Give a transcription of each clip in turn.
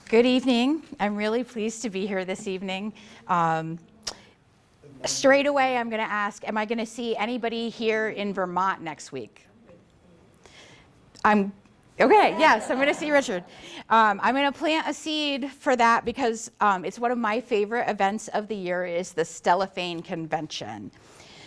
Good evening. I'm really pleased to be here this evening. Straight away, I'm going to ask, am I going to see anybody here in Vermont next week? Okay, yes, I'm going to see Richard. I'm going to plant a seed for that because it's one of my favorite events of the year is the Stellophane Convention.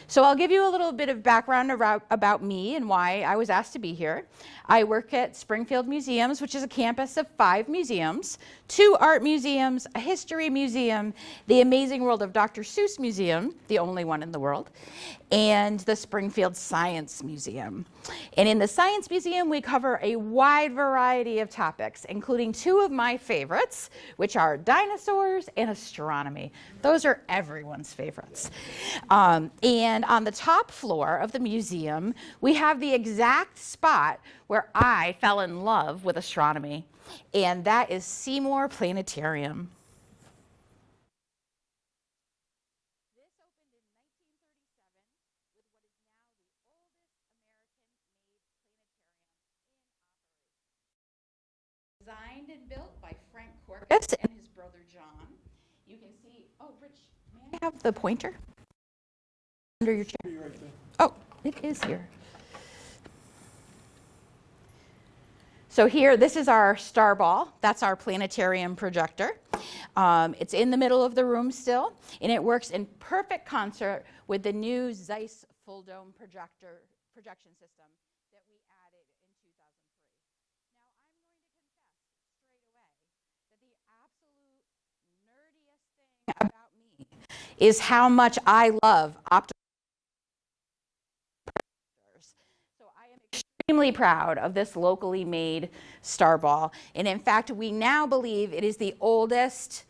So I'll give you a little bit of background about me and why I was asked to be here. I work at Springfield Museums, which is a campus of 5 museums, 2 art museums, a history museum, the Amazing World of Dr. Seuss Museum, the only one in the world, and the Springfield Science Museum. And in the Science Museum, we cover a wide variety of topics, including 2 of my favorites, which are dinosaurs and astronomy. Those are everyone's favorites. And on the top floor of the museum, we have the exact spot where I fell in love with astronomy, and that is Seymour Planetarium. This opened in 1937 with what is now the oldest American-made planetarium in operation. Designed and built by Frank Corcus and his brother John. You can see, oh, Rich, may I have the pointer? Under your chair. Right there. Oh, it is here. So here, this is our star ball. That's our planetarium projector. It's in the middle of the room still, and it works in perfect concert with the new Zeiss full dome projection system that we added in 2003. Now, I'm going to confess straight away that the absolute nerdiest thing about me is how much I love optical. Extremely proud of this locally made star ball, and in fact we now believe it is the oldest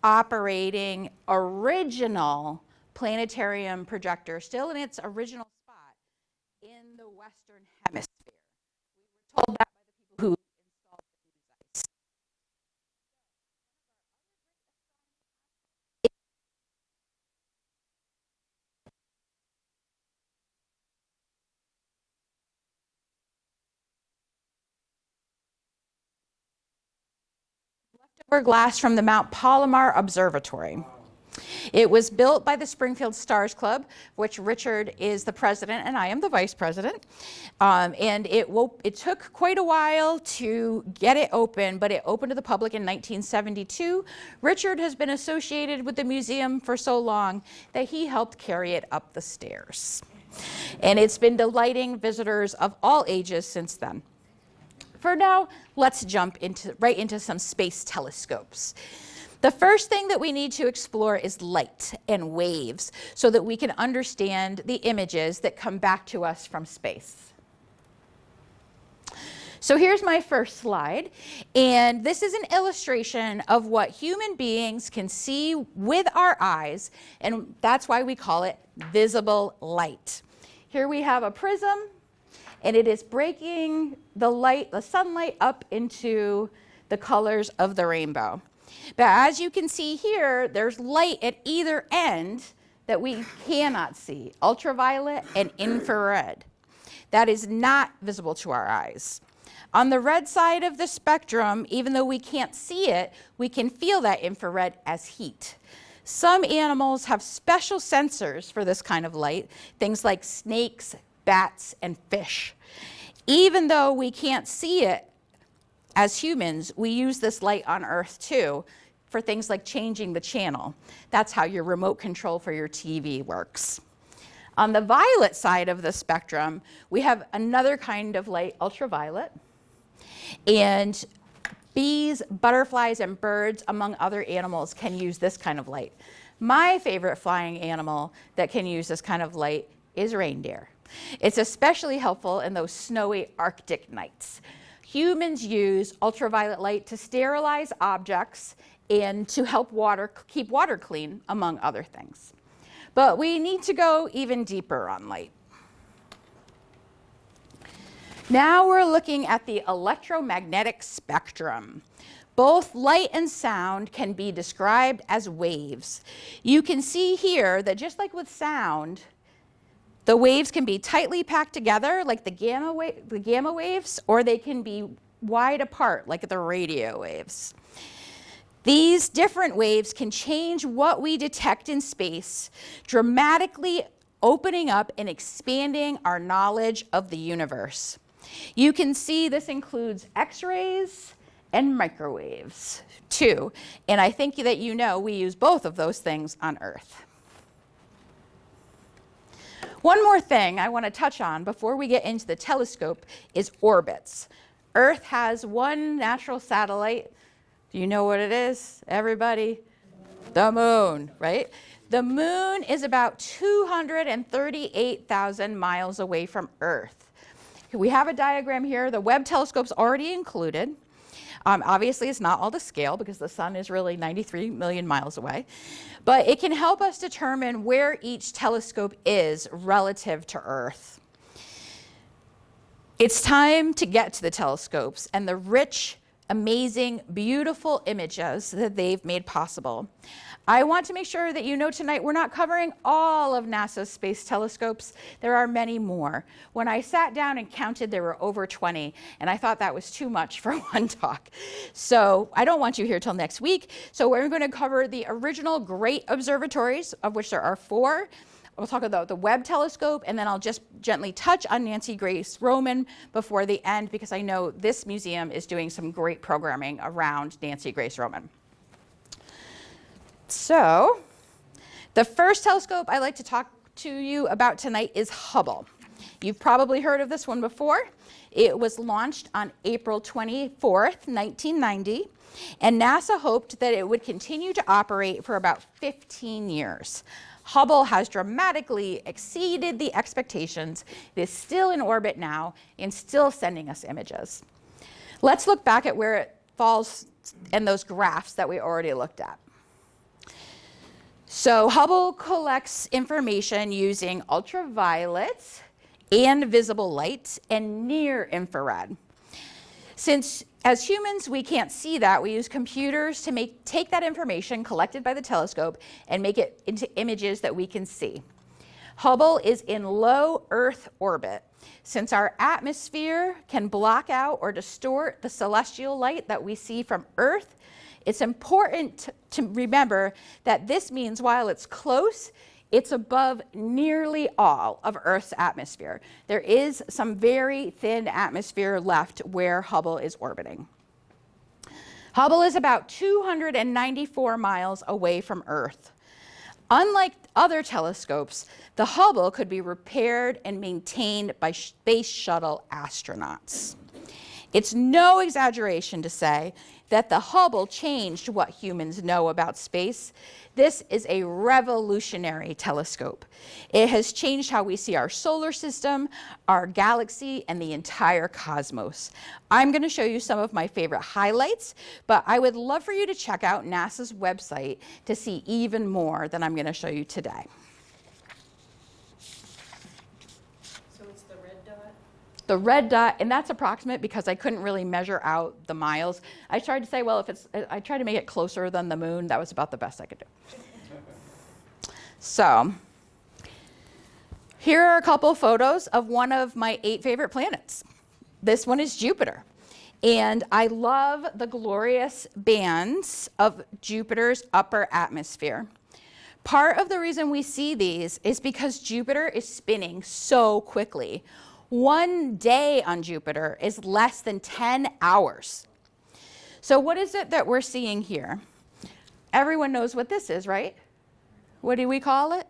operating original planetarium projector, still in its original spot in the Western Hemisphere. We were told that by the people who installed the Zeiss. Leftover glass from the Mount Palomar Observatory. It was built by the Springfield Stars Club, which Richard is the president and I am the vice president. And it took quite a while to get it open, but it opened to the public in 1972. Richard has been associated with the museum for so long that he helped carry it up the stairs. And it's been delighting visitors of all ages since then. For now, let's jump right into some space telescopes. The first thing that we need to explore is light and waves so that we can understand the images that come back to us from space. So here's my first slide, and this is an illustration of what human beings can see with our eyes, and that's why we call it visible light. Here we have a prism, and it is breaking the sunlight up into the colors of the rainbow. But as you can see here, there's light at either end that we cannot see, ultraviolet and infrared. That is not visible to our eyes. On the red side of the spectrum, even though we can't see it, we can feel that infrared as heat. Some animals have special sensors for this kind of light, things like snakes, bats, and fish. Even though we can't see it as humans, we use this light on Earth too for things like changing the channel. That's how your remote control for your TV works. On the violet side of the spectrum, we have another kind of light, ultraviolet. And bees, butterflies, and birds, among other animals, can use this kind of light. My favorite flying animal that can use this kind of light is reindeer. It's especially helpful in those snowy Arctic nights. Humans use ultraviolet light to sterilize objects and to help keep water clean, among other things. But we need to go even deeper on light. Now we're looking at the electromagnetic spectrum. Both light and sound can be described as waves. You can see here that just like with sound, the waves can be tightly packed together like the gamma waves, or they can be wide apart like the radio waves. These different waves can change what we detect in space, dramatically opening up and expanding our knowledge of the universe. You can see this includes X-rays and microwaves too. And I think that you know we use both of those things on Earth. One more thing I want to touch on before we get into the telescope is orbits. Earth has one natural satellite. Do you know what it is, everybody? The moon, right? The moon is about 238,000 miles away from Earth. We have a diagram here. The Webb telescope's already included. Obviously, it's not all to scale because the sun is really 93 million miles away. But it can help us determine where each telescope is relative to Earth. It's time to get to the telescopes and the rich, amazing, beautiful images that they've made possible. I want to make sure that you know tonight we're not covering all of NASA's space telescopes. There are many more. When I sat down and counted, there were over 20, and I thought that was too much for one talk. So I don't want you here till next week. So we're going to cover the original great observatories, of which there are 4. We'll talk about the Webb telescope, and then I'll just gently touch on Nancy Grace Roman before the end, because I know this museum is doing some great programming around Nancy Grace Roman. So, the first telescope I'd like to talk to you about tonight is Hubble. You've probably heard of this one before. It was launched on April 24th, 1990, and NASA hoped that it would continue to operate for about 15 years. Hubble has dramatically exceeded the expectations. It is still in orbit now and still sending us images. Let's look back at where it falls in those graphs that we already looked at. So Hubble collects information using ultraviolet and visible light and near infrared. Since as humans we can't see that, we use computers to take that information collected by the telescope and make it into images that we can see. Hubble is in low Earth orbit. Since our atmosphere can block out or distort the celestial light that we see from Earth, it's important to remember that this means while it's close, it's above nearly all of Earth's atmosphere. There is some very thin atmosphere left where Hubble is orbiting. Hubble is about 294 miles away from Earth. Unlike other telescopes, the Hubble could be repaired and maintained by space shuttle astronauts. It's no exaggeration to say that the Hubble changed what humans know about space. This is a revolutionary telescope. It has changed how we see our solar system, our galaxy, and the entire cosmos. I'm going to show you some of my favorite highlights, but I would love for you to check out NASA's website to see even more than I'm going to show you today. The red dot, and that's approximate because I couldn't really measure out the miles. I tried to say, well, I tried to make it closer than the moon. That was about the best I could do. So, here are a couple photos of one of my 8 favorite planets. This one is Jupiter. And I love the glorious bands of Jupiter's upper atmosphere. Part of the reason we see these is because Jupiter is spinning so quickly. One day on Jupiter is less than 10 hours. So what is it that we're seeing here? Everyone knows what this is, right? What do we call it?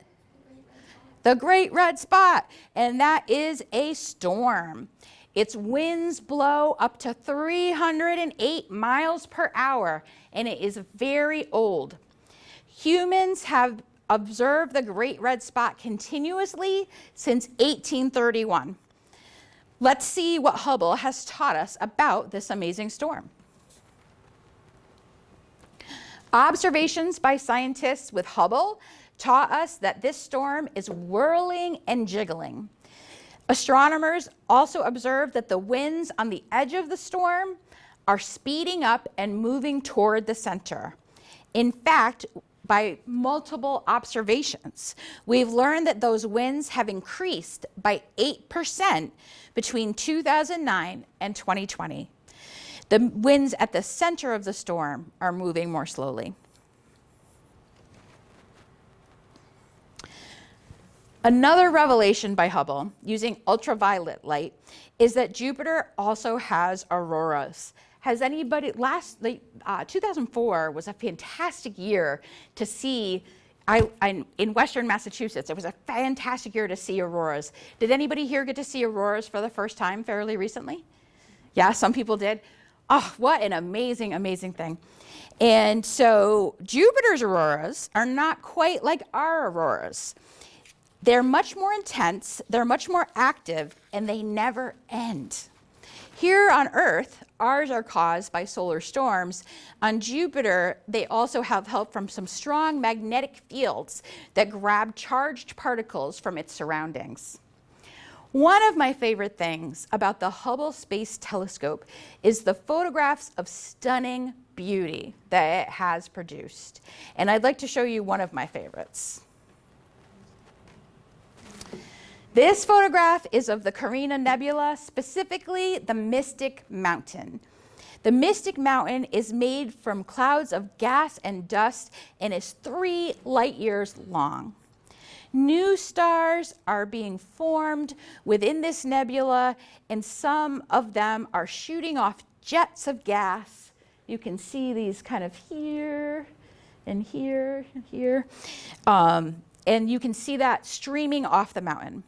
The Great Red Spot. And that is a storm. Its winds blow up to 308 miles per hour, and it is very old. Humans have observed the Great Red Spot continuously since 1831. Let's see what Hubble has taught us about this amazing storm. Observations by scientists with Hubble taught us that this storm is whirling and jiggling. Astronomers also observed that the winds on the edge of the storm are speeding up and moving toward the center. In fact, by multiple observations, we've learned that those winds have increased by 8% between 2009 and 2020. The winds at the center of the storm are moving more slowly. Another revelation by Hubble using ultraviolet light is that Jupiter also has auroras. Has anybody, 2004 was a fantastic year to see, in Western Massachusetts, it was a fantastic year to see auroras. Did anybody here get to see auroras for the first time fairly recently? Yeah, some people did. Oh, what an amazing, amazing thing. And so Jupiter's auroras are not quite like our auroras. They're much more intense, they're much more active, and they never end. Here on Earth, ours are caused by solar storms. On Jupiter, they also have help from some strong magnetic fields that grab charged particles from its surroundings. One of my favorite things about the Hubble Space Telescope is the photographs of stunning beauty that it has produced. And I'd like to show you one of my favorites. This photograph is of the Carina Nebula, specifically the Mystic Mountain. The Mystic Mountain is made from clouds of gas and dust and is 3 light years long. New stars are being formed within this nebula, and some of them are shooting off jets of gas. You can see these kind of here and here and here. And you can see that streaming off the mountain.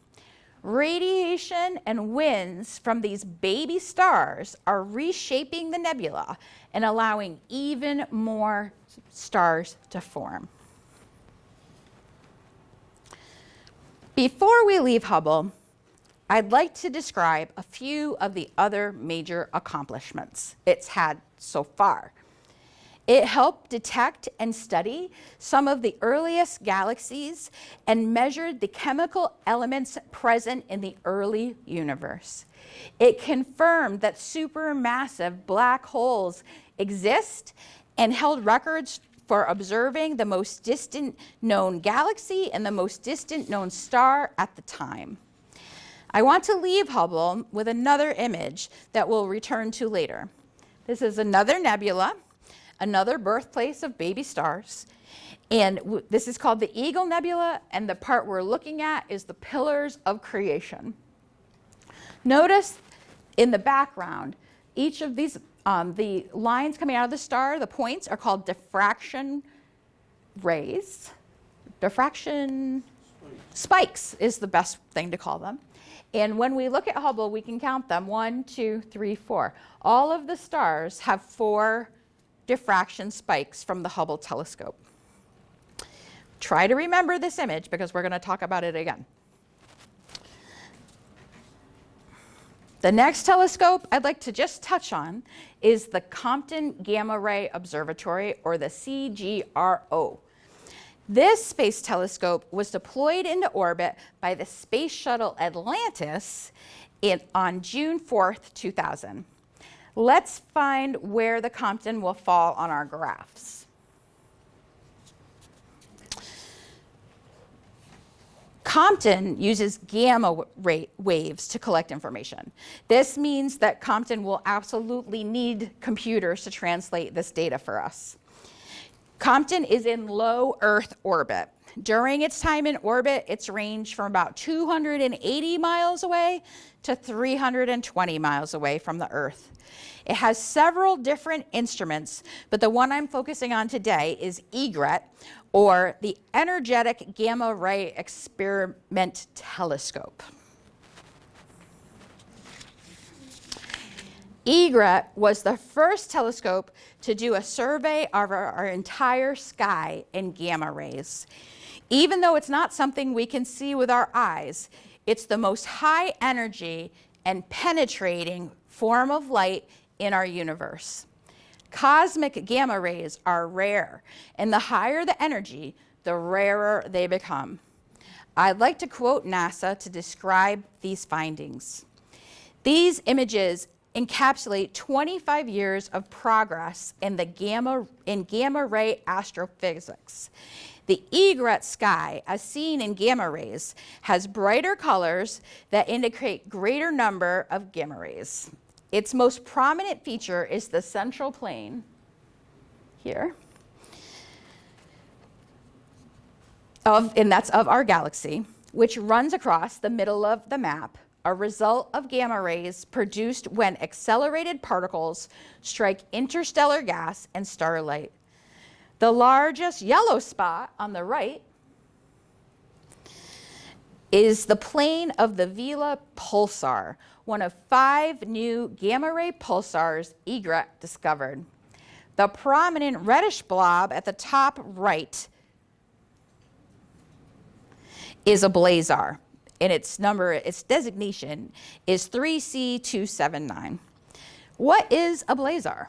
Radiation and winds from these baby stars are reshaping the nebula and allowing even more stars to form. Before we leave Hubble, I'd like to describe a few of the other major accomplishments it's had so far. It helped detect and study some of the earliest galaxies and measured the chemical elements present in the early universe. It confirmed that supermassive black holes exist and held records for observing the most distant known galaxy and the most distant known star at the time. I want to leave Hubble with another image that we'll return to later. This is another nebula, another birthplace of baby stars. And this is called the Eagle Nebula, and the part we're looking at is the pillars of creation. Notice in the background, each of these, the lines coming out of the star, the points are called diffraction rays. Diffraction spikes is the best thing to call them. And when we look at Hubble, we can count them 1, 2, 3, 4. All of the stars have 4 diffraction spikes from the Hubble telescope. Try to remember this image because we're going to talk about it again. The next telescope I'd like to just touch on is the Compton Gamma Ray Observatory, or the CGRO. This space telescope was deployed into orbit by the Space Shuttle Atlantis on June 4th, 2000. Let's find where the Compton will fall on our graphs. Compton uses gamma waves to collect information. This means that Compton will absolutely need computers to translate this data for us. Compton is in low Earth orbit. During its time in orbit, it's ranged from about 280 miles away to 320 miles away from the Earth. It has several different instruments, but the one I'm focusing on today is EGRET, or the Energetic Gamma Ray Experiment Telescope. EGRET was the first telescope to do a survey of our entire sky in gamma rays. Even though it's not something we can see with our eyes, it's the most high energy and penetrating form of light in our universe. Cosmic gamma rays are rare, and the higher the energy, the rarer they become. I'd like to quote NASA to describe these findings. These images encapsulate 25 years of progress in gamma ray astrophysics. The EGRET sky, as seen in gamma rays, has brighter colors that indicate greater number of gamma rays. Its most prominent feature is the central plane here, and that's of our galaxy, which runs across the middle of the map, a result of gamma rays produced when accelerated particles strike interstellar gas and starlight. The largest yellow spot on the right is the plane of the Vela pulsar, one of 5 new gamma-ray pulsars Egret discovered. The prominent reddish blob at the top right is a blazar, and its designation is 3C279. What is a blazar?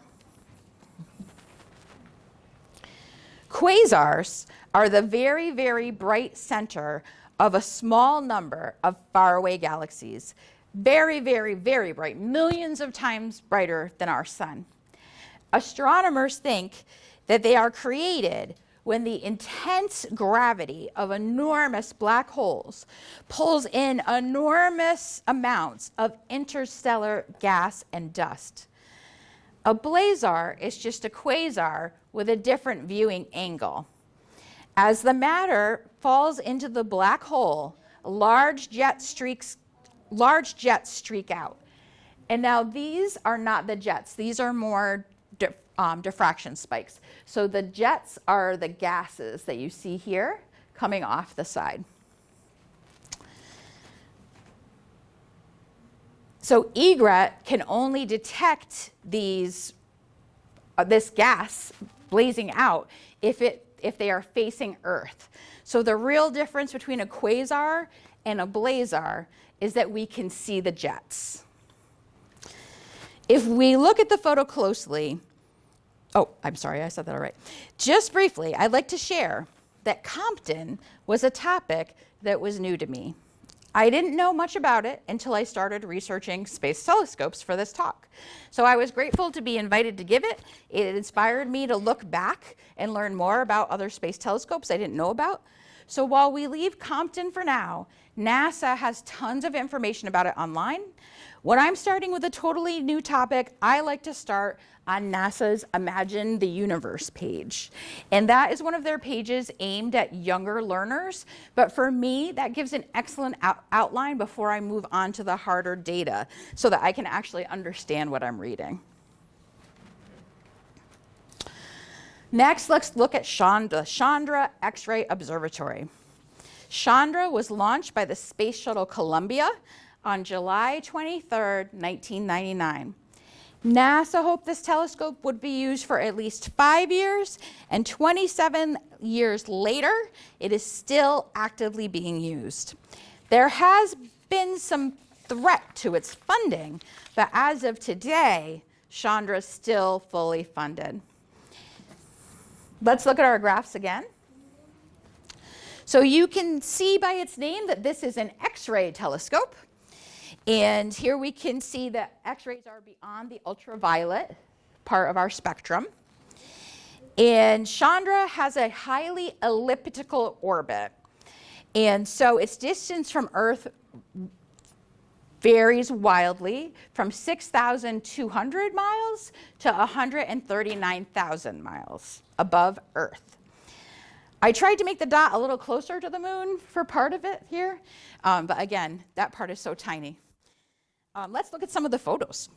Quasars are the very, very bright center of a small number of faraway galaxies. Very, very, very bright, millions of times brighter than our sun. Astronomers think that they are created when the intense gravity of enormous black holes pulls in enormous amounts of interstellar gas and dust. A blazar is just a quasar with a different viewing angle. As the matter falls into the black hole, large jets streak out. And now these are not the jets. These are more diffraction spikes. So the jets are the gases that you see here coming off the side. So Egret can only detect this gas blazing out if they are facing Earth. So the real difference between a quasar and a blazar is that we can see the jets. If we look at the photo closely, oh, I'm sorry, I said that all right. Just briefly, I'd like to share that Compton was a topic that was new to me. I didn't know much about it until I started researching space telescopes for this talk. So I was grateful to be invited to give it. It inspired me to look back and learn more about other space telescopes I didn't know about. So while we leave Compton for now, NASA has tons of information about it online. When I'm starting with a totally new topic, I like to start on NASA's Imagine the Universe page. And that is one of their pages aimed at younger learners. But for me, that gives an excellent outline before I move on to the harder data so that I can actually understand what I'm reading. Next, let's look at Chandra X-ray Observatory. Chandra was launched by the Space Shuttle Columbia on July 23rd, 1999. NASA hoped this telescope would be used for at least 5 years, and 27 years later, it is still actively being used. There has been some threat to its funding, but as of today, Chandra is still fully funded. Let's look at our graphs again. So you can see by its name that this is an X-ray telescope. And here we can see that X-rays are beyond the ultraviolet part of our spectrum. And Chandra has a highly elliptical orbit. And so its distance from Earth varies wildly from 6,200 miles to 139,000 miles above Earth. I tried to make the dot a little closer to the moon for part of it here, but again, that part is so tiny. Let's look at some of the photos.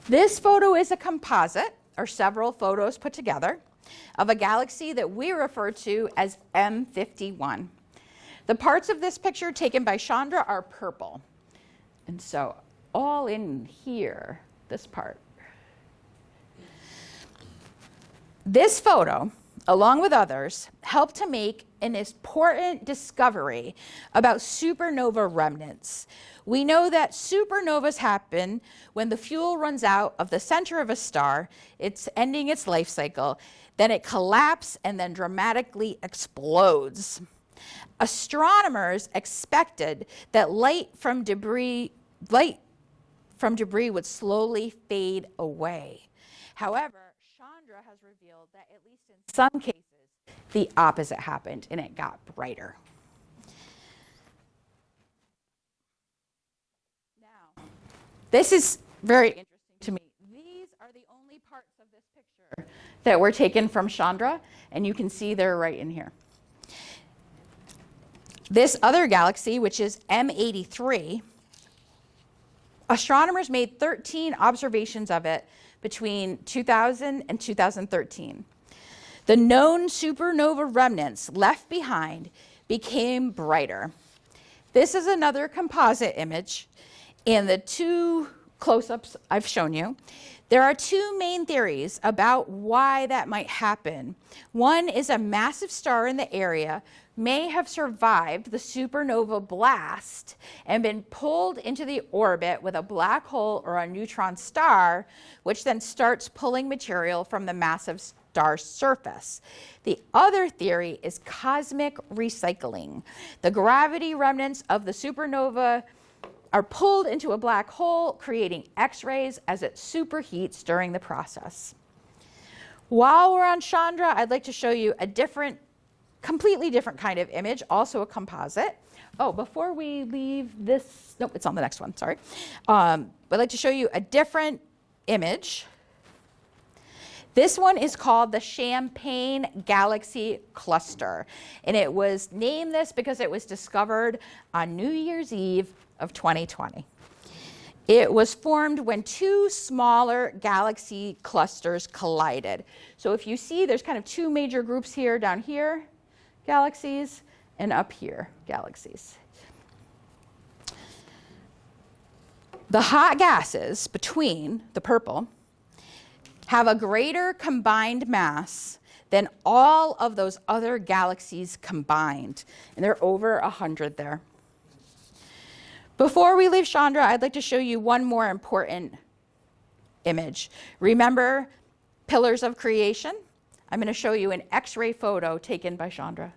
This photo is a composite, or several photos put together, of a galaxy that we refer to as M51. The parts of this picture taken by Chandra are purple. And so all in here, this part. This photo, along with others, helped to make an important discovery about supernova remnants. We know that supernovas happen when the fuel runs out of the center of a star, it's ending its life cycle, then it collapses and then dramatically explodes. Astronomers expected that light from debris would slowly fade away. However, Chandra has revealed that at least in some cases, the opposite happened and it got brighter. Now, This is very interesting to me. These are the only parts of this picture that were taken from Chandra, and you can see they're right in here. This other galaxy, which is M83, astronomers made 13 observations of it between 2000 and 2013. The known supernova remnants left behind became brighter. This is another composite image, and the two close-ups I've shown you. There are two main theories about why that might happen. One is a massive star in the area may have survived the supernova blast and been pulled into the orbit with a black hole or a neutron star, which then starts pulling material from the massive star's surface. The other theory is cosmic recycling. The gravity remnants of the supernova are pulled into a black hole, creating X-rays as it superheats during the process. While we're on Chandra, I'd like to show you a completely different kind of image, also a composite. Oh, before we leave this, no, it's on the next one, sorry. I'd like to show you a different image. This one is called the Champagne Galaxy Cluster, and it was named this because it was discovered on New Year's Eve of 2020. It was formed when two smaller galaxy clusters collided. So if you see, there's kind of two major groups here, down here, galaxies, and up here, galaxies. The hot gases between the purple have a greater combined mass than all of those other galaxies combined, and they're over 100 there. Before we leave Chandra, I'd like to show you one more important image. Remember pillars of creation? I'm going to show you an X-ray photo taken by Chandra.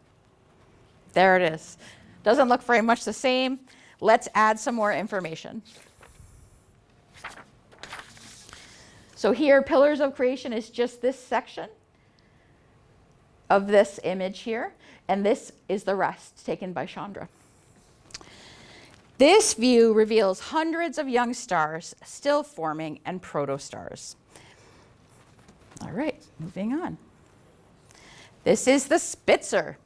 There it is. Doesn't look very much the same. Let's add some more information. So here, pillars of creation is just this section of this image here, and this is the rest taken by Chandra. This view reveals hundreds of young stars still forming and protostars. All right, moving on. This is the Spitzer,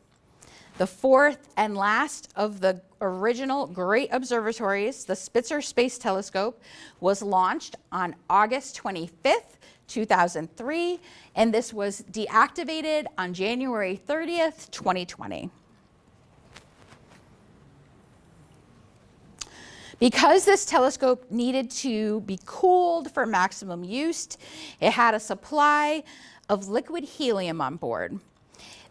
the fourth and last of the original great observatories. The Spitzer Space Telescope was launched on August 25th, 2003, and this was deactivated on January 30th, 2020. Because this telescope needed to be cooled for maximum use, it had a supply of liquid helium on board.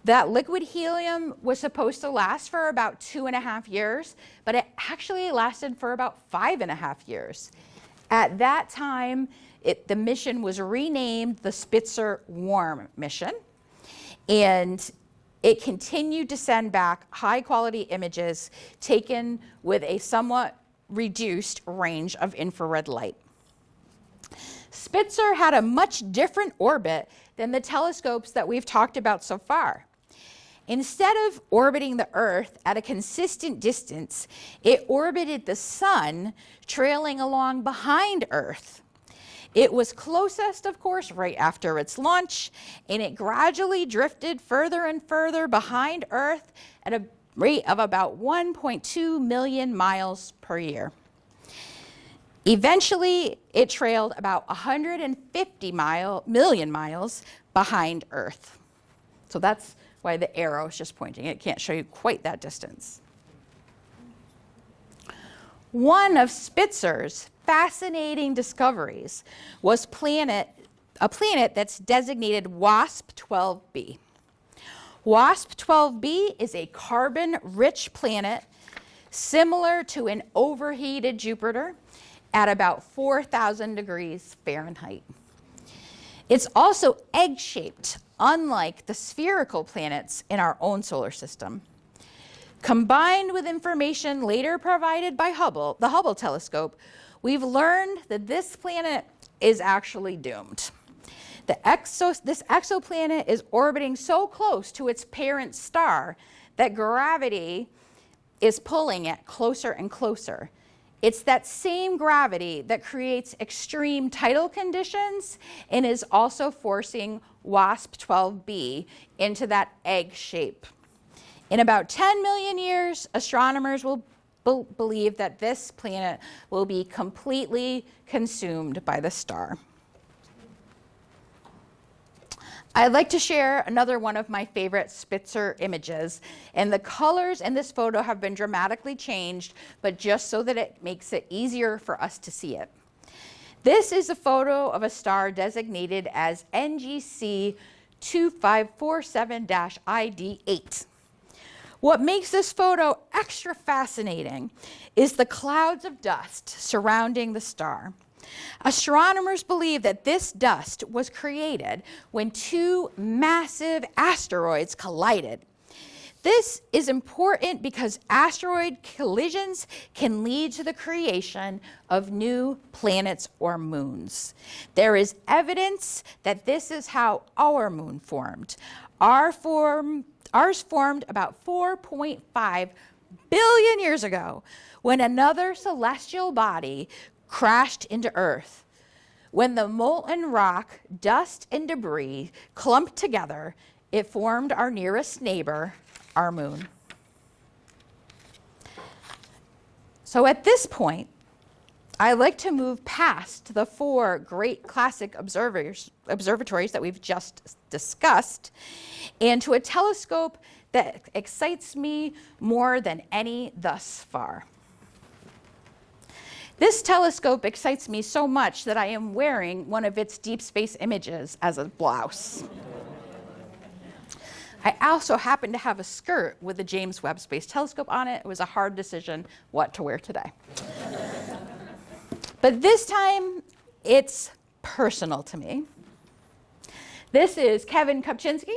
That liquid helium was supposed to last for about 2.5 years, but it actually lasted for about 5.5 years. At that time, the mission was renamed the Spitzer Warm mission, and it continued to send back high-quality images taken with a somewhat reduced range of infrared light. Spitzer had a much different orbit than the telescopes that we've talked about so far. Instead of orbiting the Earth at a consistent distance, it orbited the Sun, trailing along behind Earth. It was closest, of course, right after its launch, and it gradually drifted further and further behind Earth at a rate of about 1.2 million miles per year. Eventually, it trailed about 150 million miles behind Earth. So that's why the arrow is just pointing. It can't show you quite that distance. One of Spitzer's fascinating discoveries was a planet that's designated WASP-12b. WASP-12b is a carbon-rich planet similar to an overheated Jupiter at about 4,000 degrees Fahrenheit. It's also egg-shaped, unlike the spherical planets in our own solar system. Combined with information later provided by Hubble, the Hubble telescope, we've learned that this planet is actually doomed. This exoplanet is orbiting so close to its parent star that gravity is pulling it closer and closer. It's that same gravity that creates extreme tidal conditions and is also forcing WASP-12b into that egg shape. In about 10 million years, astronomers will believe that this planet will be completely consumed by the star. I'd like to share another one of my favorite Spitzer images, and the colors in this photo have been dramatically changed, but just so that it makes it easier for us to see it. This is a photo of a star designated as NGC 2547-ID8. What makes this photo extra fascinating is the clouds of dust surrounding the star. Astronomers believe that this dust was created when two massive asteroids collided. This is important because asteroid collisions can lead to the creation of new planets or moons. There is evidence that this is how our moon formed. Ours formed about 4.5 billion years ago when another celestial body crashed into Earth. When the molten rock, dust, and debris clumped together, it formed our nearest neighbor, our moon. So at this point, I like to move past the four great classic observatories that we've just discussed and to a telescope that excites me more than any thus far. This telescope excites me so much that I am wearing one of its deep space images as a blouse. I also happen to have a skirt with the James Webb Space Telescope on it. It was a hard decision what to wear today. But this time, it's personal to me. This is Kevin Kopczynski.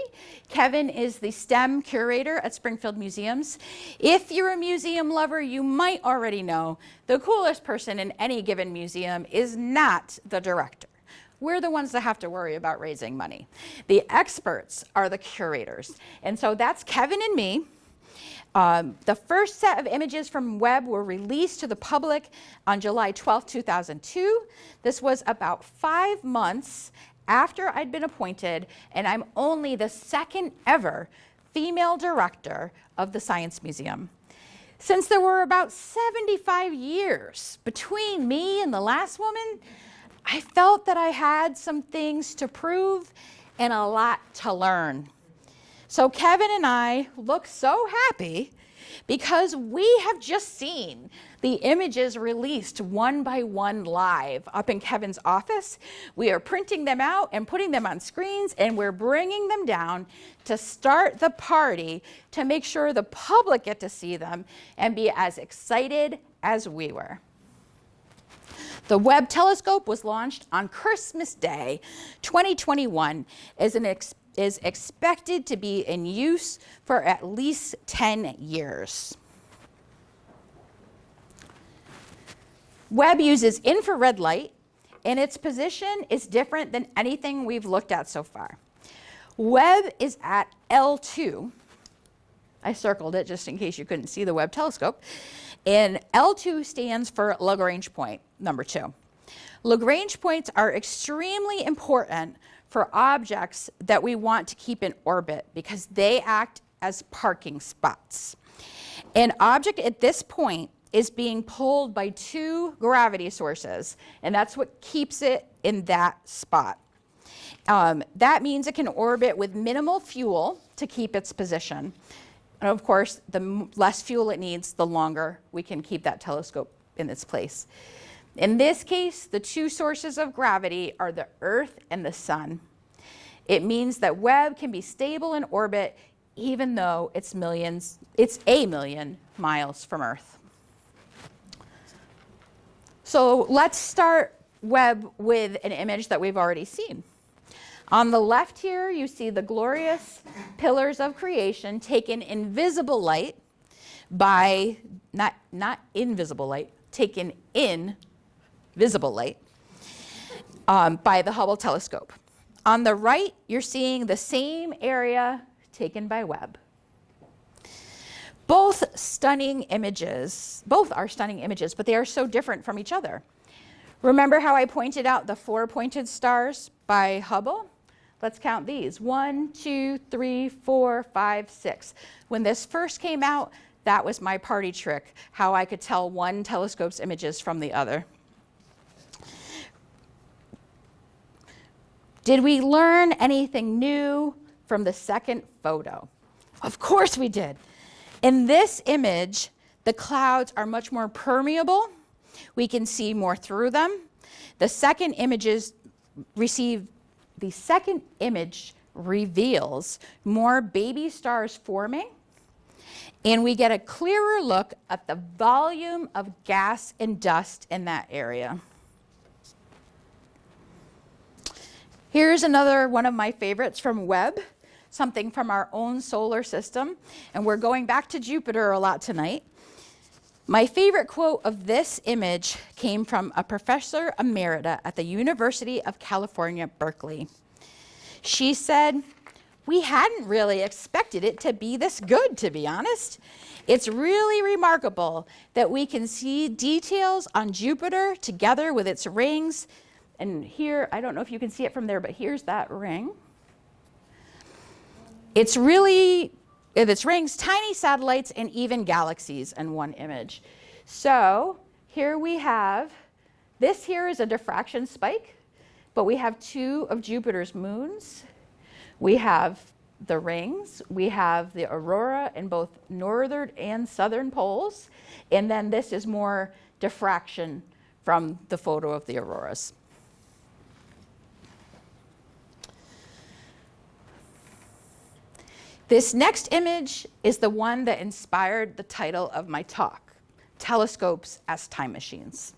Kevin is the STEM curator at Springfield Museums. If you're a museum lover, you might already know the coolest person in any given museum is not the director. We're the ones that have to worry about raising money. The experts are the curators. And so that's Kevin and me. The first set of images from Webb were released to the public on July 12, 2002. This was about 5 months after I'd been appointed, and I'm only the second ever female director of the Science Museum. Since there were about 75 years between me and the last woman, I felt that I had some things to prove and a lot to learn. So Kevin and I look so happy because we have just seen the images released one by one live up in Kevin's office. We are printing them out and putting them on screens, and we're bringing them down to start the party to make sure the public get to see them and be as excited as we were. The Webb telescope was launched on Christmas Day, 2021, is expected to be in use for at least 10 years. Webb uses infrared light, and its position is different than anything we've looked at so far. Webb is at L2. I circled it just in case you couldn't see the Webb telescope. And L2 stands for Lagrange point, number 2. Lagrange points are extremely important for objects that we want to keep in orbit because they act as parking spots. An object at this point is being pulled by 2 gravity sources, and that's what keeps it in that spot. That means it can orbit with minimal fuel to keep its position. And of course, the less fuel it needs, the longer we can keep that telescope in its place. In this case, the 2 sources of gravity are the Earth and the Sun. It means that Webb can be stable in orbit even though it's a million miles from Earth. So let's start Webb with an image that we've already seen. On the left here, you see the glorious pillars of creation taken in visible light by, not invisible light, taken in visible light by the Hubble telescope. On the right, you're seeing the same area taken by Webb. Both are stunning images, but they are so different from each other. Remember how I pointed out the 4 pointed stars by Hubble? Let's count these. 1, 2, 3, 4, 5, 6. When this first came out, that was my party trick, how I could tell one telescope's images from the other. Did we learn anything new from the second photo? Of course we did. In this image, the clouds are much more permeable. We can see more through them. The second image reveals more baby stars forming, and we get a clearer look at the volume of gas and dust in that area. Here's another one of my favorites from Webb, something from our own solar system, and we're going back to Jupiter a lot tonight. My favorite quote of this image came from a professor emerita at the University of California, Berkeley. She said, "We hadn't really expected it to be this good, to be honest. It's really remarkable that we can see details on Jupiter together with its rings." And here, I don't know if you can see it from there, but here's that ring. It's rings, tiny satellites, and even galaxies in one image. So here we have, this here is a diffraction spike, but we have 2 of Jupiter's moons. We have the rings, we have the aurora in both northern and southern poles, and then this is more diffraction from the photo of the auroras. This next image is the one that inspired the title of my talk, Telescopes as Time Machines.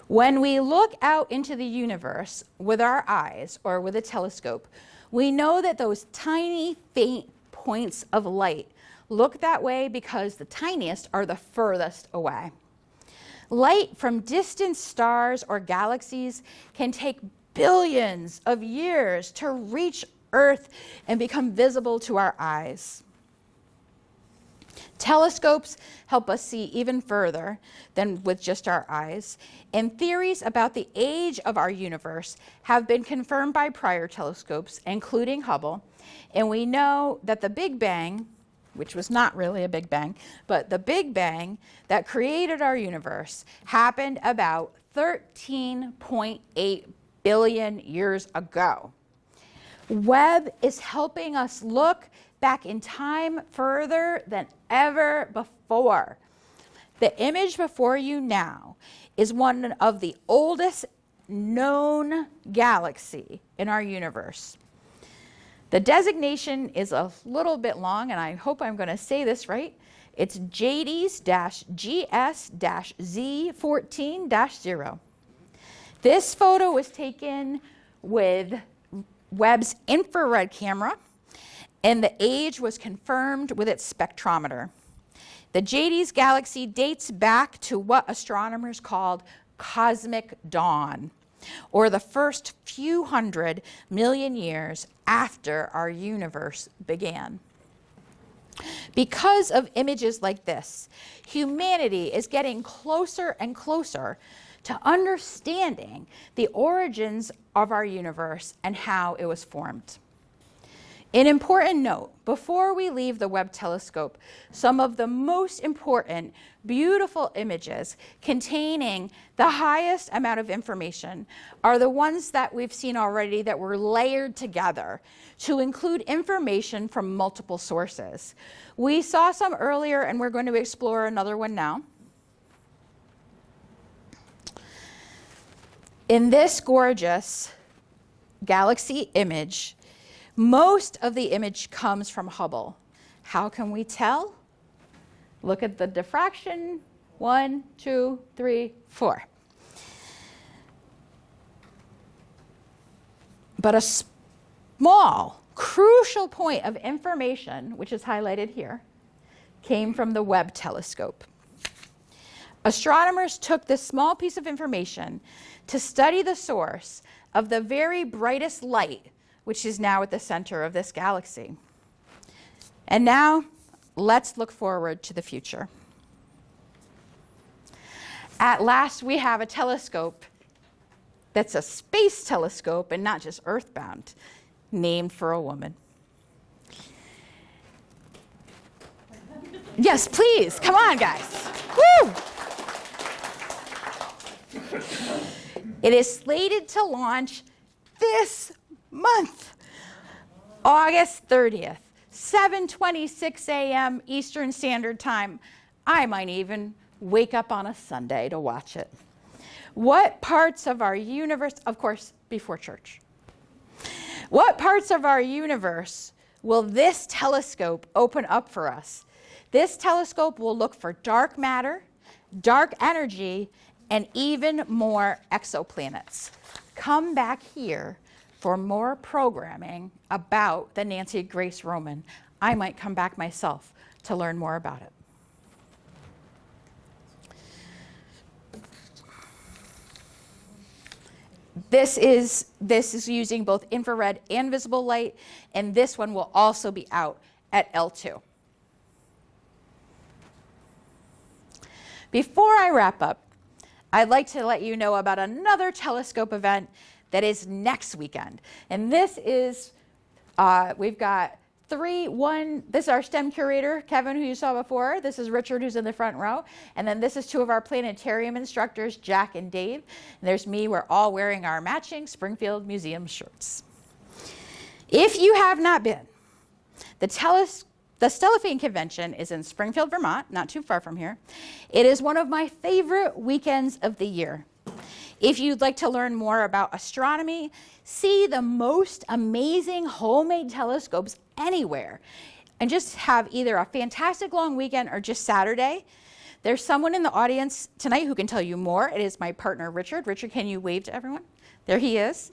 When we look out into the universe with our eyes or with a telescope, we know that those tiny, faint points of light look that way because the tiniest are the furthest away. Light from distant stars or galaxies can take billions of years to reach Earth and become visible to our eyes. Telescopes help us see even further than with just our eyes, and theories about the age of our universe have been confirmed by prior telescopes, including Hubble, and we know that the Big Bang, which was not really a Big Bang, but the Big Bang that created our universe happened about 13.8 billion years ago. Webb is helping us look back in time further than ever before. The image before you now is one of the oldest known galaxy in our universe. The designation is a little bit long, and I hope I'm going to say this right. It's JADES-GS-Z14-0. This photo was taken with Webb's infrared camera, and the age was confirmed with its spectrometer. The JADES galaxy dates back to what astronomers called cosmic dawn, or the first few 100 million years after our universe began. Because of images like this, humanity is getting closer and closer to understanding the origins of our universe and how it was formed. An important note, before we leave the Webb telescope, some of the most important, beautiful images containing the highest amount of information are the ones that we've seen already that were layered together to include information from multiple sources. We saw some earlier, and we're going to explore another one now. In this gorgeous galaxy image, most of the image comes from Hubble. How can we tell? Look at the diffraction. 1, 2, 3, 4. But a small, crucial point of information, which is highlighted here, came from the Webb telescope. Astronomers took this small piece of information to study the source of the very brightest light, which is now at the center of this galaxy. And now let's look forward to the future. At last, we have a telescope that's a space telescope and not just earthbound, named for a woman. Yes, please. Come on, guys. Woo! It is slated to launch this month, August 30th, 7:26 a.m. Eastern Standard Time. I might even wake up on a Sunday to watch it. What parts of our universe, of course, before church, what parts of our universe will this telescope open up for us? This telescope will look for dark matter, dark energy, and even more exoplanets. Come back here for more programming about the Nancy Grace Roman. I might come back myself to learn more about it. This is using both infrared and visible light, and this one will also be out at L2. Before I wrap up, I'd like to let you know about another telescope event that is next weekend. And this is, we've got this is our STEM curator, Kevin, who you saw before. This is Richard, who's in the front row. And then this is two of our planetarium instructors, Jack and Dave. And there's me. We're all wearing our matching Springfield Museums shirts. If you have not been, the Stellophane Convention is in Springfield, Vermont, not too far from here. It is one of my favorite weekends of the year. If you'd like to learn more about astronomy, see the most amazing homemade telescopes anywhere, and just have either a fantastic long weekend or just Saturday, there's someone in the audience tonight who can tell you more. It is my partner, Richard. Richard, can you wave to everyone? There he is.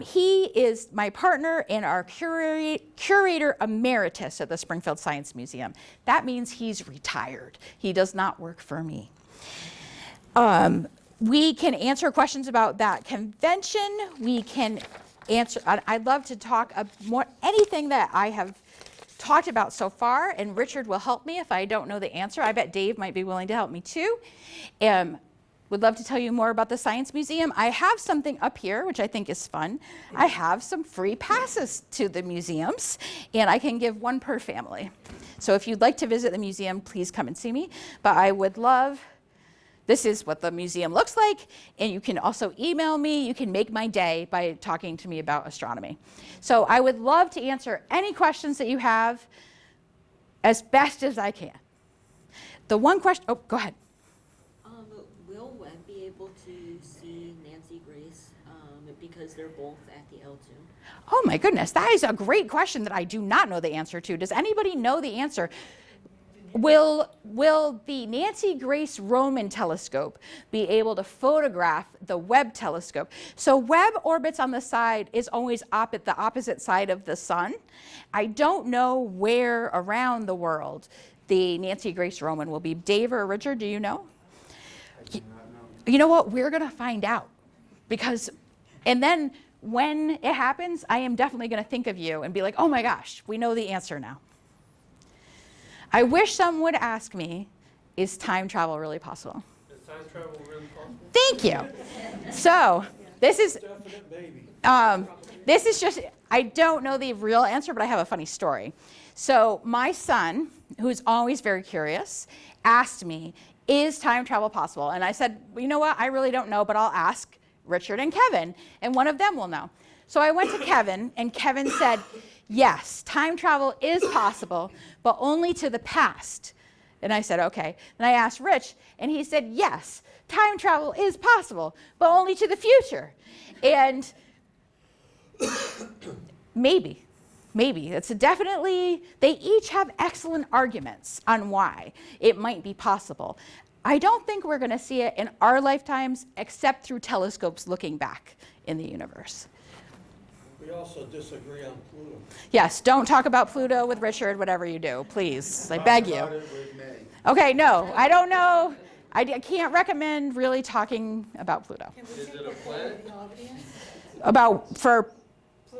He is my partner and our curator emeritus at the Springfield Science Museum. That means he's retired. He does not work for me. We can answer questions about that convention. We can answer, I'd love to talk more, anything that I have talked about so far, and Richard will help me if I don't know the answer. I bet Dave might be willing to help me too. Would love to tell you more about the Science Museum. I have something up here, which I think is fun. I have some free passes to the museums, and I can give one per family. So if you'd like to visit the museum, please come and see me. But I would love, this is what the museum looks like, and you can also email me. You can make my day by talking to me about astronomy. So I would love to answer any questions that you have as best as I can. The one question, oh, go ahead. Will Webb be able to see Nancy Grace because they're both at the L2? Oh my goodness, that is a great question that I do not know the answer to. Does anybody know the answer? Will the Nancy Grace Roman telescope be able to photograph the Webb telescope? So Webb orbits on the side, is always the opposite side of the sun. I don't know where around the world the Nancy Grace Roman will be. Dave or Richard, do you know? I do not know. You know what? We're going to find out. And then when it happens, I am definitely going to think of you and be like, oh my gosh, we know the answer now. I wish someone would ask me, is time travel really possible? Is time travel really possible? Thank you. So this is, Definite maybe. this is just, I don't know the real answer, but I have a funny story. So my son, who's always very curious, asked me, is time travel possible? And I said, well, you know what? I really don't know, but I'll ask Richard and Kevin, and one of them will know. So I went to Kevin, and Kevin said, yes, time travel is possible, but only to the past. And I said, okay. And I asked Rich, and he said, yes, time travel is possible, but only to the future. And maybe. It's definitely, they each have excellent arguments on why it might be possible. I don't think we're going to see it in our lifetimes except through telescopes looking back in the universe. We also disagree on Pluto. Yes, don't talk about Pluto with Richard, whatever you do, please. I beg you. Talk about it with me. Okay, no, I don't know. I can't recommend really talking about Pluto. Is it a planet? For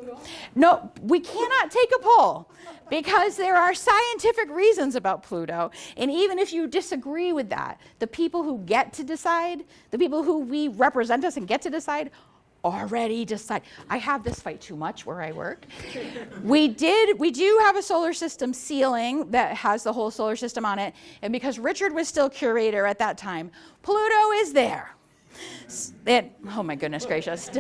Pluto? No, we cannot take a poll because there are scientific reasons about Pluto. And even if you disagree with that, the people who get to decide, the people who we represent us and get to decide, already decide. I have this fight too much where I work. We do have a solar system ceiling that has the whole solar system on it. And because Richard was still curator at that time, Pluto is there. Oh my goodness gracious.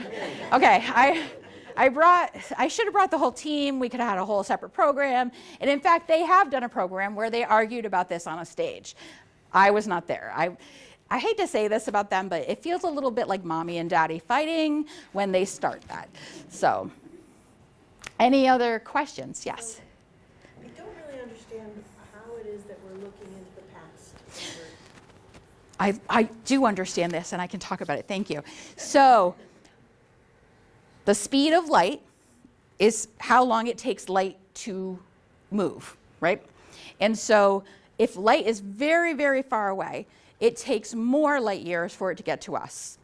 Okay, I should have brought the whole team. We could have had a whole separate program. And in fact, they have done a program where they argued about this on a stage. I was not there. I hate to say this about them, but it feels a little bit like mommy and daddy fighting when they start that. So, any other questions? Yes? I don't really understand how it is that we're looking into the past. I do understand this, and I can talk about it. Thank you. So, the speed of light is how long it takes light to move, right? And so, if light is very, very far away, it takes more light years for it to get to us.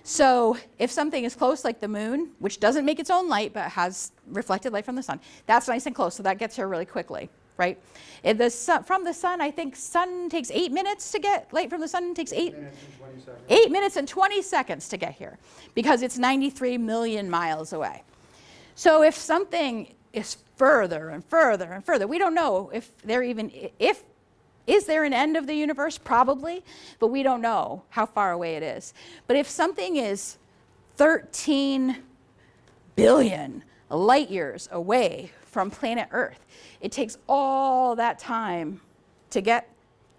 So, if something is close, like the moon, which doesn't make its own light but has reflected light from the sun, that's nice and close, so that gets here really quickly, right? From the sun, I think sun takes 8 minutes to get light from the sun. Takes 8 minutes and 20 seconds. 8 minutes and 20 seconds to get here because it's 93 million miles away. So if something is further and further and further, we don't know if is there an end of the universe? Probably, but we don't know how far away it is. But if something is 13 billion light years away from planet Earth, it takes all that time to get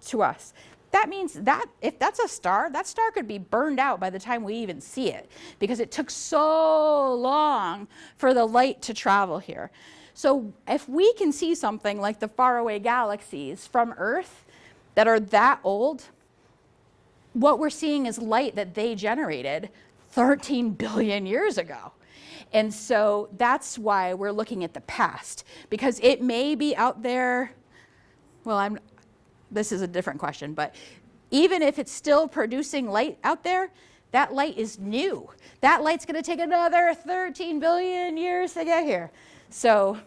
to us. That means that if that's a star, that star could be burned out by the time we even see it because it took so long for the light to travel here. So if we can see something like the faraway galaxies from Earth that are that old, what we're seeing is light that they generated 13 billion years ago. And so that's why we're looking at the past, because it may be out there. Well, this is a different question, but even if it's still producing light out there, that light is new. That light's going to take another 13 billion years to get here. So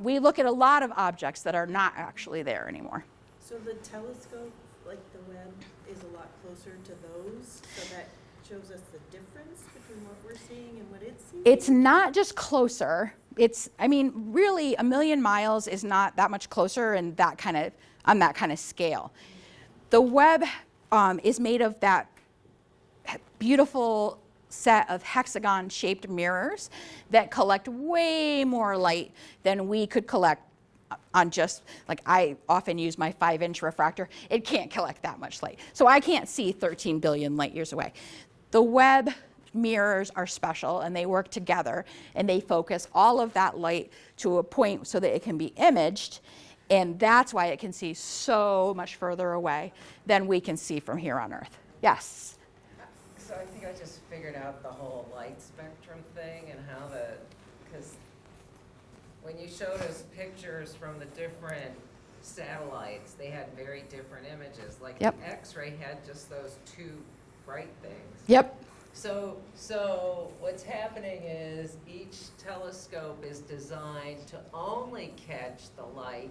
we look at a lot of objects that are not actually there anymore. So the telescope, like the Webb, is a lot closer to those, so that shows us the difference between what we're seeing and what it's seeing? It's not just closer. Really, 1 million miles is not that much closer and on that kind of scale. The Webb is made of that beautiful set of hexagon-shaped mirrors that collect way more light than we could collect on just, like I often use my 5-inch refractor. It can't collect that much light. So I can't see 13 billion light years away. The Webb mirrors are special and they work together and they focus all of that light to a point so that it can be imaged, and that's why it can see so much further away than we can see from here on Earth. Yes? So I think I just figured out the whole light spectrum thing and how because when you showed us pictures from the different satellites, they had very different images. Like Yep. the X-ray had just those two bright things. Yep. So what's happening is each telescope is designed to only catch the light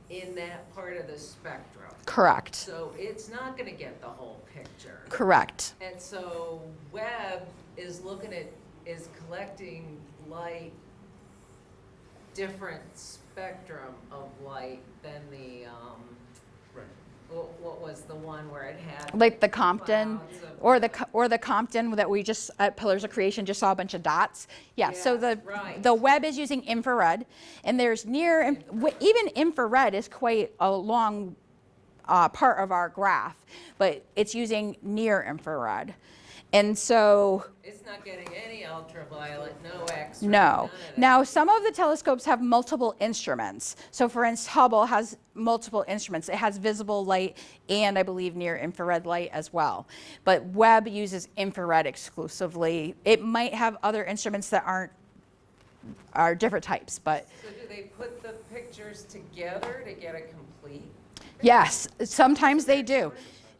in that part of the spectrum. Correct. So it's not going to get the whole picture. Correct. And so Webb is collecting light, different spectrum of light than the, what was the one where it had Like the Compton, clouds of- or the Compton that we just at Pillars of Creation just saw a bunch of dots. Yeah. So Yes, right. the Webb is using infrared, and there's even infrared is quite a long part of our graph, but it's using near infrared, and so. It's not getting any ultraviolet, no X-ray. No. none of that. Now, some of the telescopes have multiple instruments. So, for instance, Hubble has multiple instruments. It has visible light and, I believe, near infrared light as well. But Webb uses infrared exclusively. It might have other instruments that are different types, but So do they put the pictures together to get a complete? yes, sometimes they do.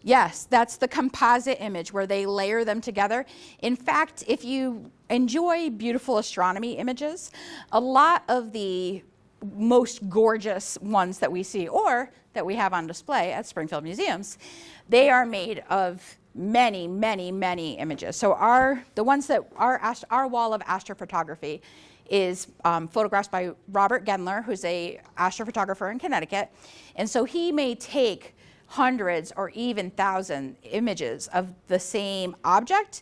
Yes, that's the composite image where they layer them together. In fact, if you enjoy beautiful astronomy images, a lot of the most gorgeous ones that we see or that we have on display at Springfield Museums, they are made of many, many, many images. So the ones that our wall of astrophotography is photographs by Robert Gendler, who's a astrophotographer in Connecticut. And so he may take hundreds or even thousands images of the same object,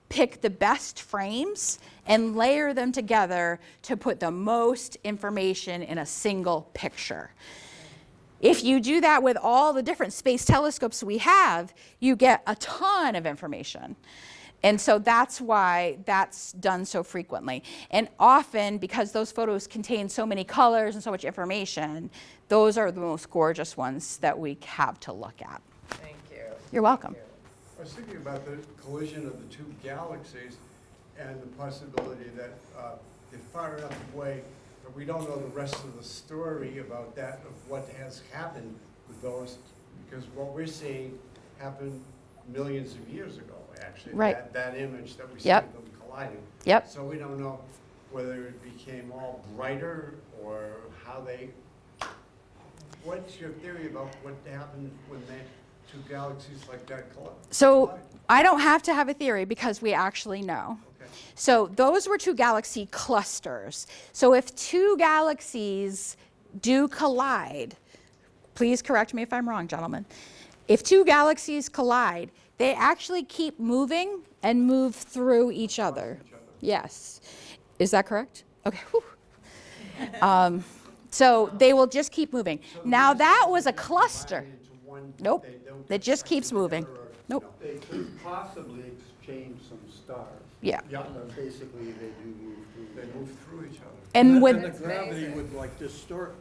pick the best frames, and layer them together to put the most information in a single picture. If you do that with all the different space telescopes we have, you get a ton of information. And so that's why that's done so frequently. And often, because those photos contain so many colors and so much information, those are the most gorgeous ones that we have to look at. Thank you. You're welcome. Thank you. I was thinking about the collision of the two galaxies and the possibility that they're far enough away that we don't know the rest of the story about that, of what has happened with those, because what we're seeing happened millions of years ago, actually. Right. That image that we see Yep. them colliding. Yep. So we don't know whether it became all brighter or how they, what's your theory about what happened when two galaxies like that collide? So I don't have to have a theory because we actually know. Okay. So those were two galaxy clusters. So if two galaxies do collide, please correct me if I'm wrong, gentlemen. If two galaxies collide, they actually keep moving and move through each other. Yes. Is that correct? Okay. Whew. So they will just keep moving. So Now these that two was a combine cluster. into one, Nope. they don't It get just stuck keeps moving. together, or- Nope. no. They could possibly exchange some stars. Yeah. Yeah, Basically, they do move through. they move through each other. And the with gravity amazing. would like distort,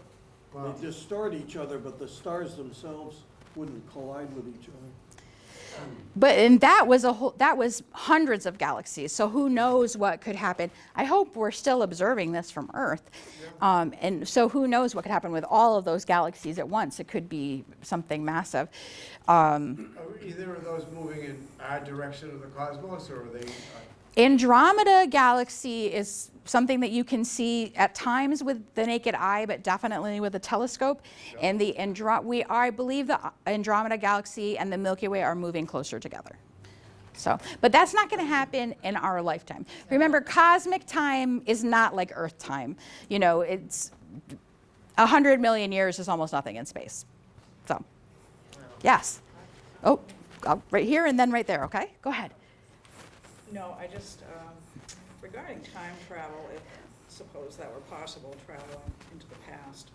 Wow. they distort each other, but the stars themselves wouldn't collide with each other. and that was hundreds of galaxies. So who knows what could happen? I hope we're still observing this from Earth. And so who knows what could happen with all of those galaxies at once? It could be something massive. Are either of those moving in our direction of the cosmos, or are they? Andromeda Galaxy is something that you can see at times with the naked eye, but definitely with a telescope. And I believe the Andromeda Galaxy and the Milky Way are moving closer together. So, but that's not going to happen in our lifetime. Remember, cosmic time is not like Earth time. You know, it's 100 million years is almost nothing in space. So, yes. Oh, right here and then right there. Okay, go ahead. No, I just, regarding time travel, if suppose that were possible, traveling into the past,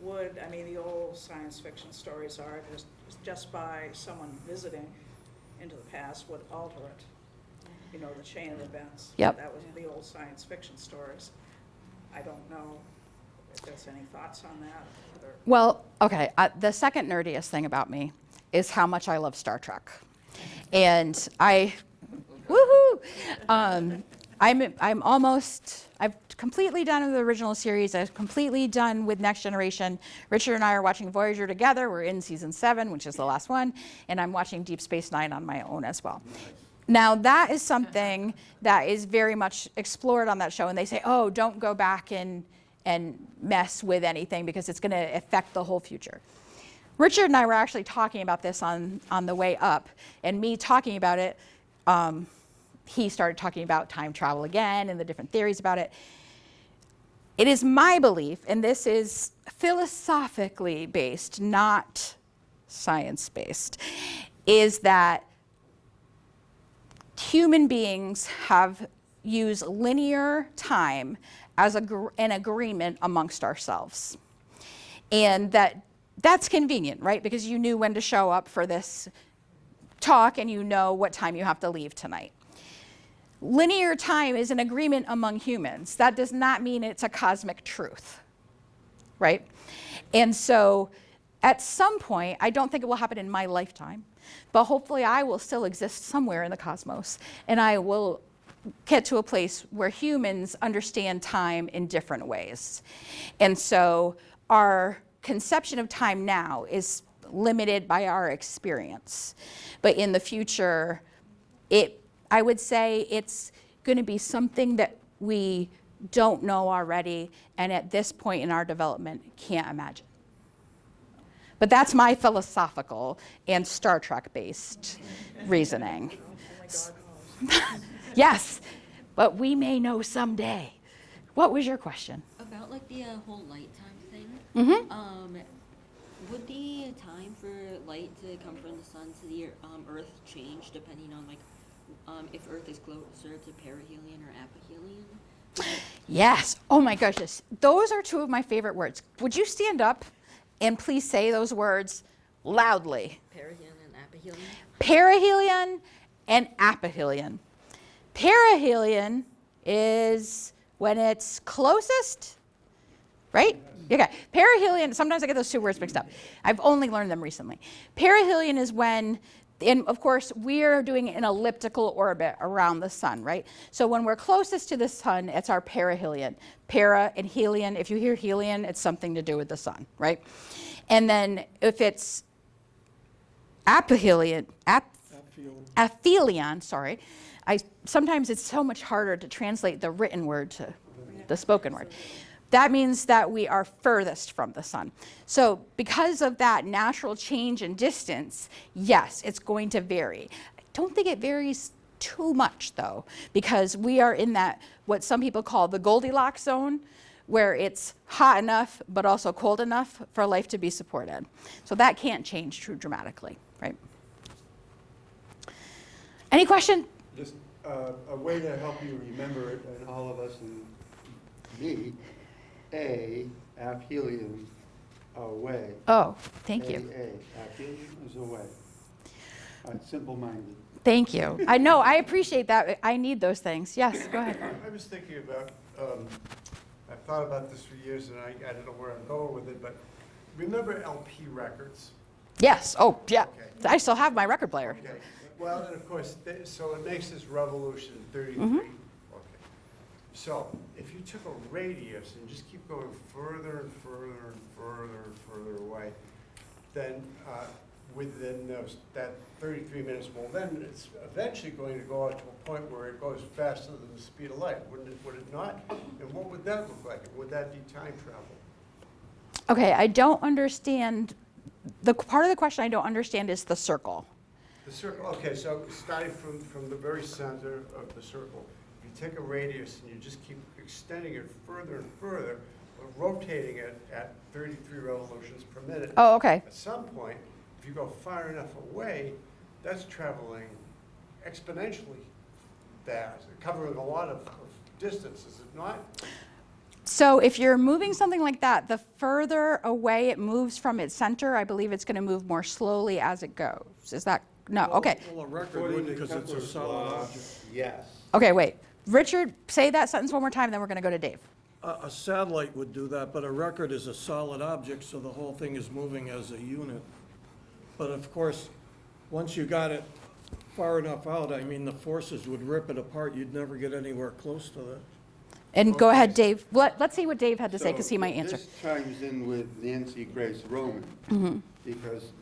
the old science fiction stories are just by someone visiting into the past would alter it, the chain of events. Yep. That was the old science fiction stories. I don't know if there's any thoughts on that. Whether Well, okay, the second nerdiest thing about me is how much I love Star Trek. And woohoo! I've completely done with the original series. I've completely done with Next Generation. Richard and I are watching Voyager together. We're in season 7, which is the last one. And I'm watching Deep Space Nine on my own as well. Now, that is something that is very much explored on that show. And they say, oh, don't go back and mess with anything because it's going to affect the whole future. Richard and I were actually talking about this on the way up. And me talking about it, he started talking about time travel again and the different theories about it. It is my belief, and this is philosophically based, not science-based, is that human beings have used linear time as an agreement amongst ourselves. And that's convenient, right? Because you knew when to show up for this talk and you know what time you have to leave tonight. Linear time is an agreement among humans. That does not mean it's a cosmic truth, right? And so at some point, I don't think it will happen in my lifetime, but hopefully I will still exist somewhere in the cosmos, and I will get to a place where humans understand time in different ways. And so our conception of time now is limited by our experience. But in the future, I would say it's going to be something that we don't know already, and at this point in our development, can't imagine. But that's my philosophical and Star Trek-based reasoning. Only God knows. Yes, but we may know someday. What was your question? About like the whole light time thing. Mm-hmm. Would the time for light to come from the sun to the Earth change depending on like if Earth is closer to perihelion or aphelion? Yes. Oh my goodness. Those are two of my favorite words. Would you stand up and please say those words loudly? Perihelion and aphelion. Perihelion and aphelion. Perihelion is when it's closest, right? Okay. Perihelion, sometimes I get those two words mixed up. I've only learned them recently. Perihelion is when, and of course, we're doing an elliptical orbit around the sun, right? So when we're closest to the sun, it's our perihelion. Para and helion, if you hear helion, it's something to do with the sun, right? And then if it's aphelion, sorry. Sometimes it's so much harder to translate the written word to the spoken word. That means that we are furthest from the sun. So because of that natural change in distance, yes, it's going to vary. I don't think it varies too much though, because we are in that, what some people call the Goldilocks zone, where it's hot enough but also cold enough for life to be supported. So that can't change too dramatically, right? Any question? Just a way to help you remember it, and all of us and me, aphelion, away. Oh, thank you. Aphelion is away. Simple-minded. Thank you. I know, I appreciate that. I need those things. Yes, go ahead. I was thinking about, I've thought about this for years, and I don't know where I'm going with it, but remember LP records? Yes, oh, yeah. Okay. I still have my record player. Okay. Well, and of course, so it makes this revolution in 33. Mhm. Okay. So if you took a radius and just keep going further and further and further and further away, then within that 33 minutes, well, then it's eventually going to go out to a point where it goes faster than the speed of light, would it not? And what would that look like? Would that be time travel? Okay, I don't understand. The part of the question I don't understand is the circle. The circle, okay, so starting from the very center of the circle, you take a radius and you just keep extending it further and further, but rotating it at 33 revolutions per minute. Oh, okay. At some point, if you go far enough away, that's traveling exponentially fast, covering a lot of distance, is it not? So if you're moving something like that, the further away it moves from its center, I believe it's going to move more slowly as it goes. Is that, no, okay. Well, a record According wouldn't to because it's a Kepler's solid law, object. yes. Okay, wait. Richard, say that sentence one more time, then we're going to go to Dave. A satellite would do that, but a record is a solid object, so the whole thing is moving as a unit. But of course, once you got it far enough out, I mean, the forces would rip it apart. You'd never get anywhere close to that. And go ahead, Dave. Let's see what Dave had to say, because he might answer. This chimes in with Nancy Grace Roman, because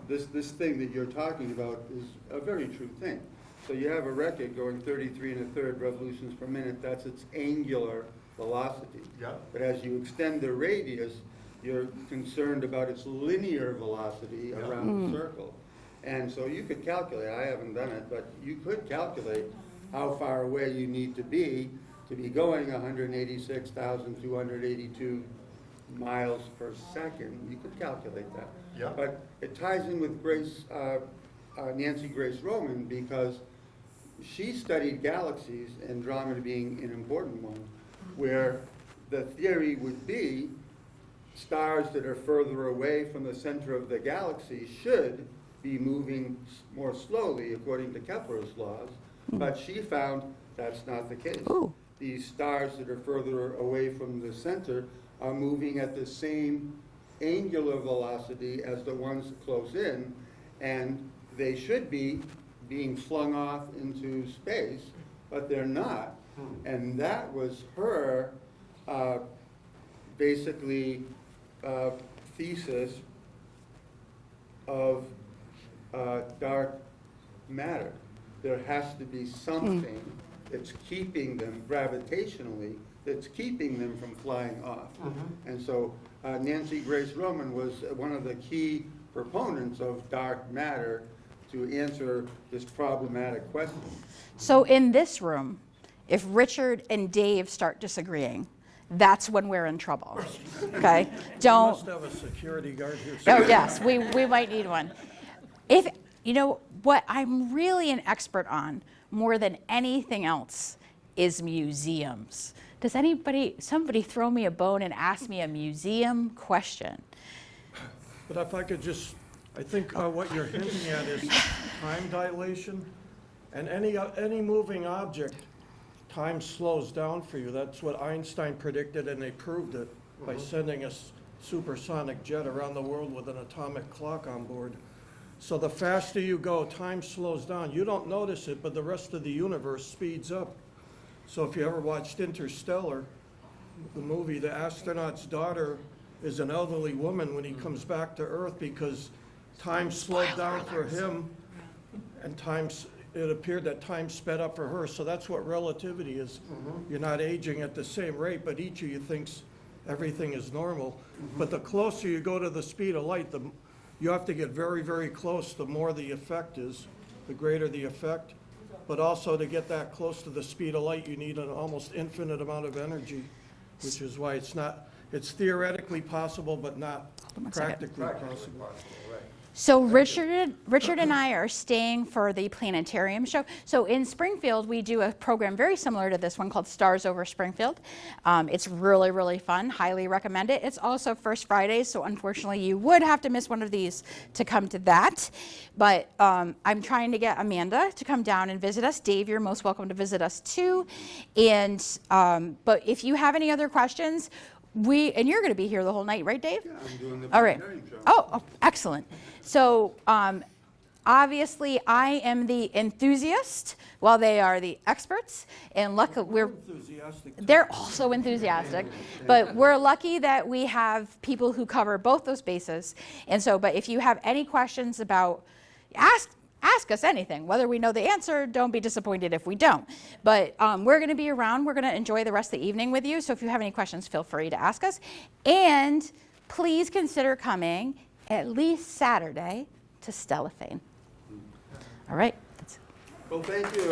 this thing that you're talking about is a very true thing. So you have a record going 33 1/3 revolutions per minute. That's its angular velocity. Yeah. But as you extend the radius, you're concerned about its linear velocity around the circle. And so you could calculate, I haven't done it, but you could calculate how far away you need to be going 186,282 miles per second. You could calculate that. Yeah. But it ties in with Nancy Grace Roman, because she studied galaxies, Andromeda being an important one, where the theory would be stars that are further away from the center of the galaxy should be moving more slowly according to Kepler's laws, but she found that's not the case. Ooh. These stars that are further away from the center are moving at the same angular velocity as the ones close in, and they should be being flung off into space, but they're not. And that was her basically thesis of dark matter. There has to be something that's keeping them gravitationally, that's keeping them from flying off. And so Nancy Grace Roman was one of the key proponents of dark matter to answer this problematic question. So in this room, if Richard and Dave start disagreeing, that's when we're in trouble. Okay? We Don't. must have a security guard here. Oh, yes, we might need one. If, you know, what I'm really an expert on more than anything else is museums. Does somebody throw me a bone and ask me a museum question? But if I could just, I think what you're hinting at is time dilation. And any moving object, time slows down for you. That's what Einstein predicted, and they proved it by sending a supersonic jet around the world with an atomic clock on board. So the faster you go, time slows down. You don't notice it, but the rest of the universe speeds up. So if you ever watched Interstellar, the movie, the astronaut's daughter is an elderly woman when he comes back to Earth because time slowed down for him, and it appeared that time sped up for her. So that's what relativity is. You're not aging at the same rate, but each of you thinks everything is normal. But the closer you go to the speed of light, you have to get very, very close. The more the effect is, the greater the effect. But also to get that close to the speed of light, you need an almost infinite amount of energy, which is why it's theoretically possible, but not on one second. practically possible. So Richard and I are staying for the planetarium show. So in Springfield, we do a program very similar to this one called Stars Over Springfield. It's really, really fun. Highly recommend it. It's also First Fridays, so unfortunately you would have to miss one of these to come to that. But I'm trying to get Amanda to come down and visit us. Dave, you're most welcome to visit us too. And but if you have any other questions, and you're going to be here the whole night, right, Dave? Yeah, I'm doing the All right. planetarium show. Oh, excellent. So obviously I am the enthusiast while they are the experts. And luckily We're enthusiastic. they're also enthusiastic. But we're lucky that we have people who cover both those bases. And so, but if you have any questions about, ask us anything. Whether we know the answer, don't be disappointed if we don't. But we're going to be around. We're going to enjoy the rest of the evening with you. So if you have any questions, feel free to ask us. And please consider coming at least Saturday to Stellafane. All right. Well, thank you.